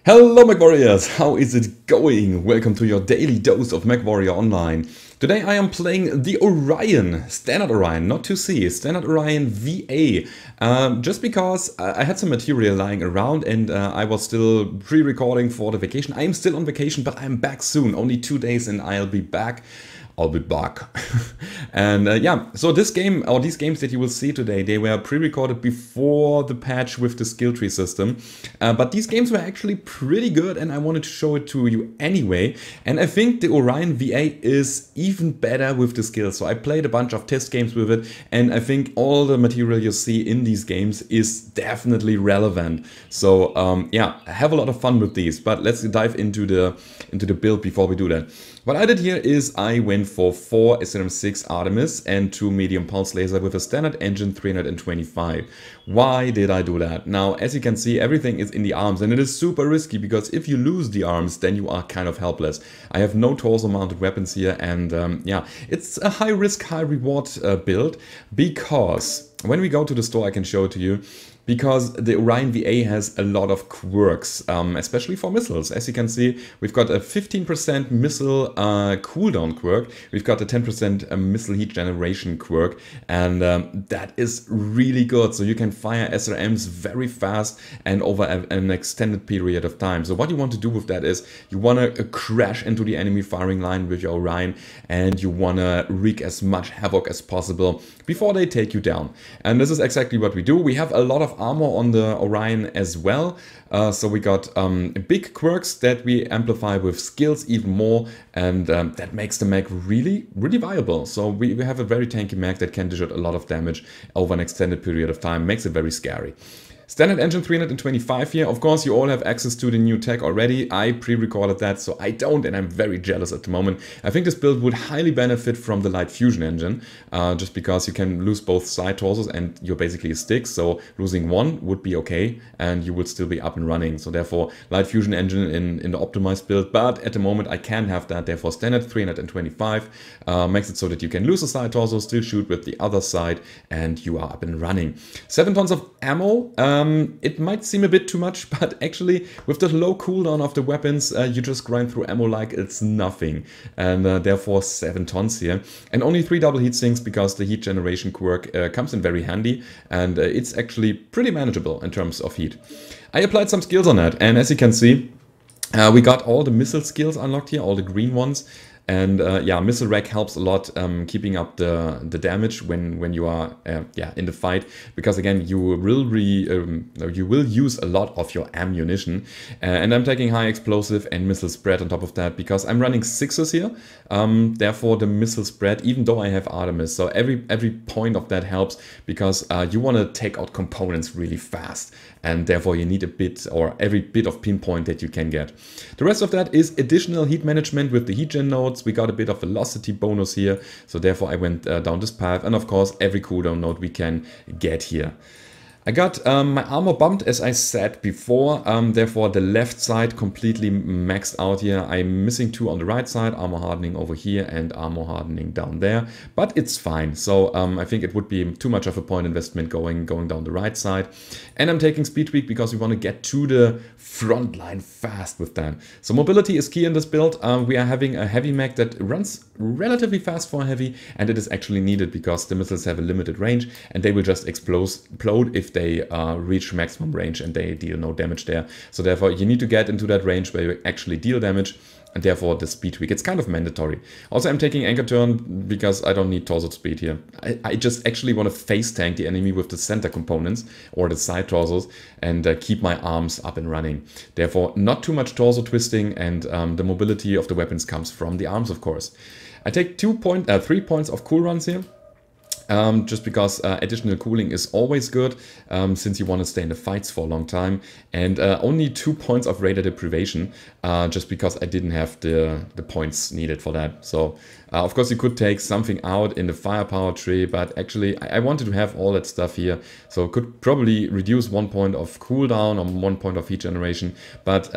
Hello Mechwarriors, how is it going? Welcome to your daily dose of Mechwarrior Online. Today I am playing the Orion, Standard Orion, not 2C, Standard Orion VA. Just because I had some material lying around and I was still pre-recording for the vacation. I am still on vacation, but I'm back soon, only 2 days and I'll be back. And yeah, so this game, or these games that you will see today, they were pre-recorded before the patch with the skill tree system. But these games were actually pretty good and I wanted to show it to you anyway. And I think the Orion VA is even better with the skills. So I played a bunch of test games with it and I think all the material you see in these games is definitely relevant. So yeah, have a lot of fun with these, but let's dive into the build before we do that. What I did here is I went for 4 SRM6 Artemis and 2 medium pulse laser with a standard engine 325. Why did I do that? Now, as you can see, everything is in the arms and it is super risky because if you lose the arms, then you are kind of helpless. I have no torso mounted weapons here and yeah, it's a high risk, high reward build because when we go to the store, I can show it to you. Because the Orion VA has a lot of quirks, especially for missiles. As you can see, we've got a 15% missile cooldown quirk, we've got a 10% missile heat generation quirk, and that is really good. So you can fire SRMs very fast and over an extended period of time. So what you want to do with that is you want to crash into the enemy firing line with your Orion and you want to wreak as much havoc as possible before they take you down. And this is exactly what we do. We have a lot of armor on the Orion as well. So we got big quirks that we amplify with skills even more, and that makes the mech really viable. So we have a very tanky mech that can dish out a lot of damage over an extended period of time, makes it very scary. Standard engine 325 here. Of course, you all have access to the new tech already. I pre-recorded that, so I don't, and I'm very jealous at the moment. I think this build would highly benefit from the light fusion engine, just because you can lose both side torsos and you're basically a stick, so losing one would be okay, and you would still be up and running. So therefore, light fusion engine in the optimized build, but at the moment I can have that. Therefore, standard 325 makes it so that you can lose a side torso, still shoot with the other side, and you are up and running. 7 tons of ammo. It might seem a bit too much, but actually with the low cooldown of the weapons, you just grind through ammo like it's nothing. And therefore 7 tons here. And only 3 double heat sinks because the heat generation quirk comes in very handy. And it's actually pretty manageable in terms of heat. I applied some skills on that. And as you can see, we got all the missile skills unlocked here, all the green ones. And yeah, missile rack helps a lot keeping up the damage when you are yeah, in the fight, because again you will use a lot of your ammunition. And I'm taking high explosive and missile spread on top of that because I'm running 6s here. Therefore the missile spread, even though I have Artemis, so every point of that helps because you want to take out components really fast, and therefore you need a bit, or every bit of pinpoint that you can get. The rest of that is additional heat management with the heat gen node. We got a bit of velocity bonus here, so therefore I went down this path, and of course every cooldown node we can get here. I got my armor bumped, as I said before, therefore the left side completely maxed out here. I'm missing 2 on the right side, armor hardening over here and armor hardening down there, but it's fine. So I think it would be too much of a point investment going down the right side. And I'm taking speed tweak because we want to get to the front line fast with that. So mobility is key in this build. We are having a heavy mech that runs relatively fast for heavy, and it is actually needed because the missiles have a limited range and they will just explode if they reach maximum range and they deal no damage there. So therefore you need to get into that range where you actually deal damage, and therefore the speed tweak, it's kind of mandatory. Also I'm taking anchor turn because I don't need torso speed here. I just actually want to face tank the enemy with the center components or the side torsos and keep my arms up and running. Therefore not too much torso twisting, and the mobility of the weapons comes from the arms, of course. I take 3 points of cool runs here. Just because additional cooling is always good, since you want to stay in the fights for a long time, and only 2 points of radar deprivation, just because I didn't have the points needed for that. So of course you could take something out in the firepower tree, but actually I wanted to have all that stuff here, so could probably reduce 1 point of cooldown or 1 point of heat generation, but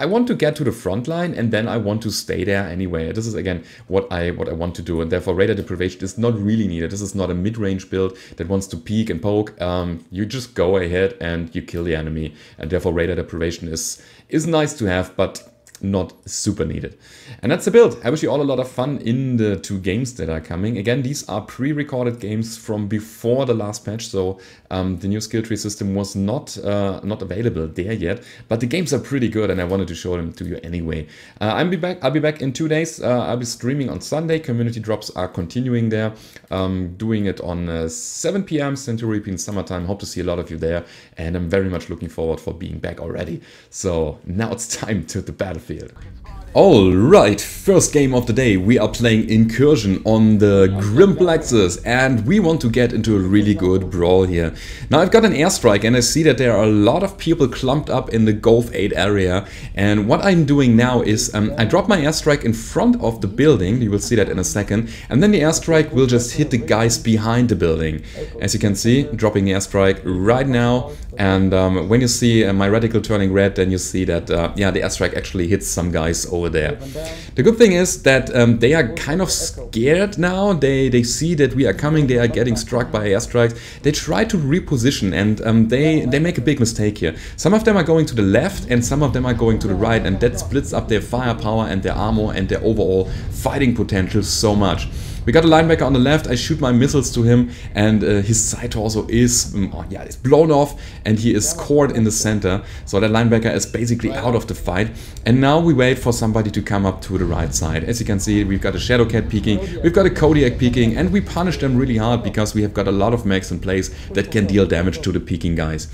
I want to get to the front line and then I want to stay there anyway. This is again what I want to do, and therefore radar deprivation is not really needed. This is not a mid-range build that wants to peek and poke. You just go ahead and you kill the enemy, and therefore radar deprivation is nice to have, but not super needed. And that's the build. I wish you all a lot of fun in the 2 games that are coming. Again, these are pre-recorded games from before the last patch, so the new skill tree system was not available there yet, but the games are pretty good and I wanted to show them to you anyway. I'll be back in 2 days. I'll be streaming on Sunday. Community drops are continuing there, doing it on 7 p.m. Central European Summertime. Hope to see a lot of you there, and I'm very much looking forward for being back already. So now it's time to the battlefield. Alright, first game of the day. We are playing Incursion on the Grim Plexus, and we want to get into a really good brawl here. Now I've got an airstrike and I see that there are a lot of people clumped up in the Golf 8 area, and what I'm doing now is I drop my airstrike in front of the building, you will see that in a second, and then the airstrike will just hit the guys behind the building. As you can see, dropping the airstrike right now, and when you see my reticle turning red, then you see that yeah, the airstrike actually hits some guys over there. The good thing is that they are kind of scared now. They see that we are coming, they are getting struck by airstrikes. They try to reposition, and they make a big mistake here. Some of them are going to the left and some of them are going to the right, and that splits up their firepower and their armor and their overall fighting potential so much. We got a linebacker on the left, I shoot my missiles to him, and his side torso is blown off and he is cored in the center. So that linebacker is basically out of the fight. And now we wait for somebody to come up to the right side. As you can see, we've got a Shadowcat peeking, we've got a Kodiak peeking, and we punish them really hard because we have got a lot of mechs in place that can deal damage to the peeking guys.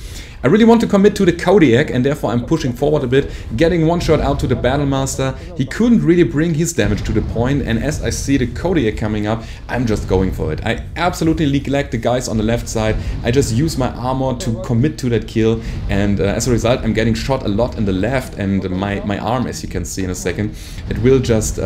I really want to commit to the Kodiak, and therefore I'm pushing forward a bit, getting one shot out to the Battlemaster. He couldn't really bring his damage to the point, and as I see the Kodiak coming up, I'm just going for it. I absolutely neglect the guys on the left side. I just use my armor to commit to that kill, and as a result I'm getting shot a lot in the left, and my arm, as you can see in a second, it will just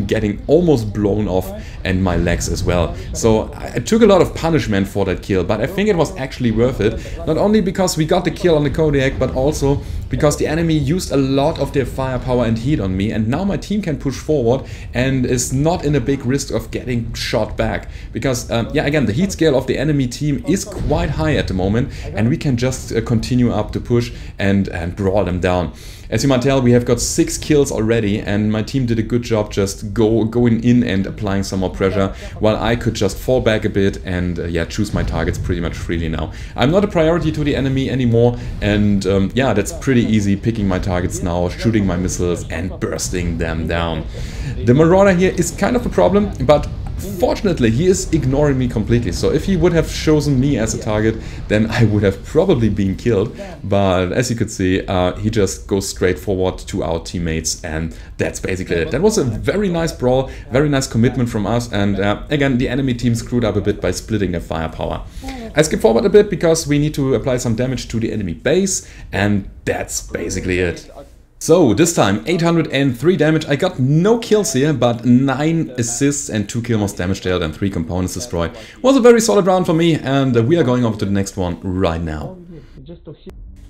getting almost blown off, and my legs as well. So I took a lot of punishment for that kill, but I think it was actually worth it. Not only because we got the kill on the Kodiak, but also because the enemy used a lot of their firepower and heat on me, and now my team can push forward and is not in a big risk of getting shot back. Because, yeah, again, the heat scale of the enemy team is quite high at the moment, and we can just continue up the push and brawl them down. As you might tell, we have got 6 kills already, and my team did a good job just going in and applying some more pressure, while I could just fall back a bit and yeah, choose my targets pretty much freely now. I'm not a priority to the enemy anymore, and yeah, that's pretty easy, picking my targets now, shooting my missiles and bursting them down. The Marauder here is kind of a problem, but fortunately, he is ignoring me completely. So if he would have chosen me as a target, then I would have probably been killed. But as you could see, he just goes straight forward to our teammates, and that's basically it. That was a very nice brawl, very nice commitment from us, and again, the enemy team screwed up a bit by splitting their firepower. I skip forward a bit because we need to apply some damage to the enemy base, and that's basically it. So this time 803 damage. I got no kills here, but 9 assists and 2 kill most damage dealt and 3 components destroyed. Was a very solid round for me, and we are going over to the next one right now.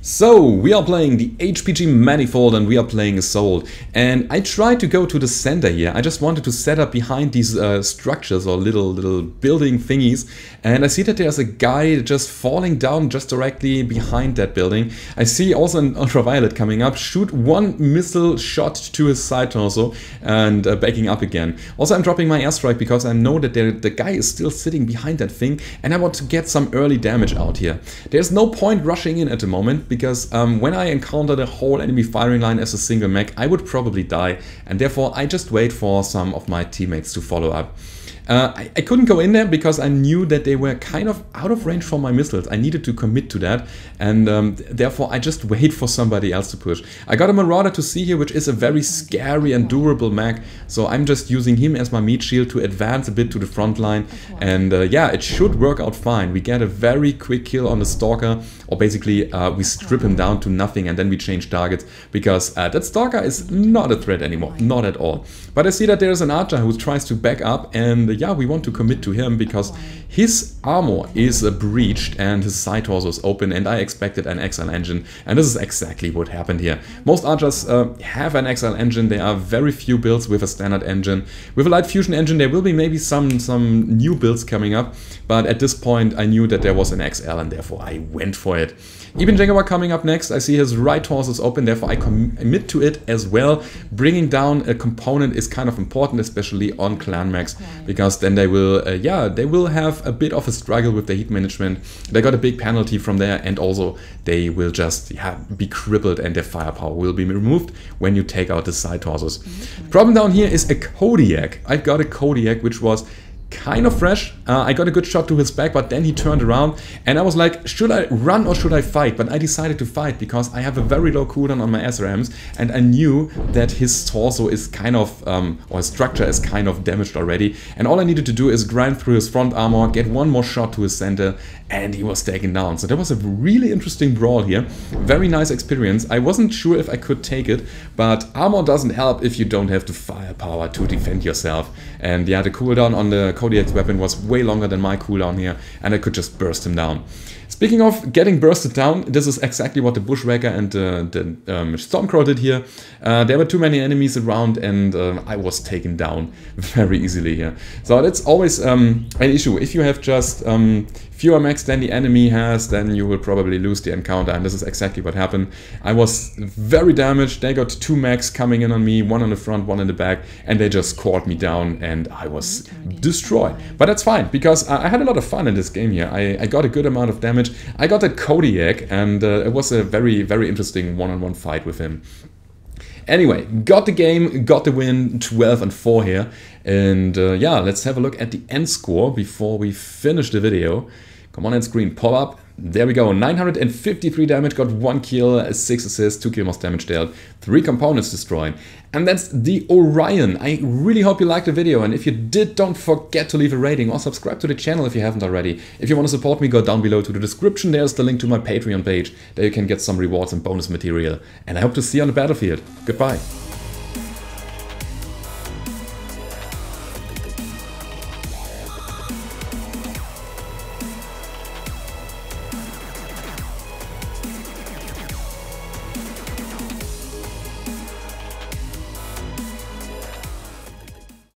So, we are playing the HPG Manifold and we are playing Assault. And I tried to go to the center here. I just wanted to set up behind these structures or little building thingies. And I see that there's a guy just falling down just directly behind that building. I see also an ultraviolet coming up, shoot one missile shot to his side torso and backing up again. Also, I'm dropping my airstrike because I know that the guy is still sitting behind that thing and I want to get some early damage out here. There's no point rushing in at the moment, because when I encounter the whole enemy firing line as a single mech, I would probably die, and therefore I just wait for some of my teammates to follow up. I couldn't go in there because I knew that they were kind of out of range for my missiles. I needed to commit to that, and therefore I just wait for somebody else to push. I got a Marauder to see here, which is a very scary and durable mech, so I'm just using him as my meat shield to advance a bit to the front line, and yeah, it should work out fine. We get a very quick kill on the Stalker, or basically we strip him down to nothing and then we change targets, because that Stalker is not a threat anymore, not at all. But I see that there's an Archer who tries to back up, and yeah, we want to commit to him because his armor is breached and his side torso is open, and I expected an XL engine, and this is exactly what happened here. Most archers have an XL engine. There are very few builds with a standard engine. With a light fusion engine there will be maybe some new builds coming up, but at this point I knew that there was an XL and therefore I went for it. Even Jaguar coming up next. I see his right torso is open, therefore I commit to it as well. Bringing down a component is kind of important, especially on clan mechs, because then they will, they will have a bit of a struggle with the heat management. They got a big penalty from there, and also they will just be crippled and their firepower will be removed when you take out the side torsos. Problem down here is a Kodiak. I got a Kodiak which was kind of fresh. I got a good shot to his back, but then he turned around and I was like, should I run or should I fight? But I decided to fight because I have a very low cooldown on my SRMs, and I knew that his torso is kind of, or his structure is kind of damaged already, and all I needed to do is grind through his front armor, get one more shot to his center, and he was taken down. So that was a really interesting brawl here. Very nice experience. I wasn't sure if I could take it, but armor doesn't help if you don't have the firepower to defend yourself. And yeah, the cooldown on the Kodiak's weapon was way longer than my cooldown here, and I could just burst him down. Speaking of getting bursted down, this is exactly what the Bushwhacker and the Stormcrow did here. There were too many enemies around, and I was taken down very easily here. So that's always an issue. If you have just fewer mechs than the enemy has, then you will probably lose the encounter, and this is exactly what happened. I was very damaged. They got 2 mechs coming in on me, one on the front, one in the back, and they just caught me down and I was destroyed. But that's fine, because I had a lot of fun in this game here. I got a good amount of damage. I got a Kodiak, and it was a very, very interesting one-on-one fight with him. Anyway, got the game, got the win, 12-4 here. And yeah, let's have a look at the end score before we finish the video. Come on, end screen, pop up. There we go, 953 damage, got 1 kill, 6 assists, 2 kills damage dealt, 3 components destroyed. And that's the Orion. I really hope you liked the video, and if you did, don't forget to leave a rating or subscribe to the channel if you haven't already. If you want to support me, go down below to the description. There's the link to my Patreon page. There you can get some rewards and bonus material. And I hope to see you on the battlefield. Goodbye.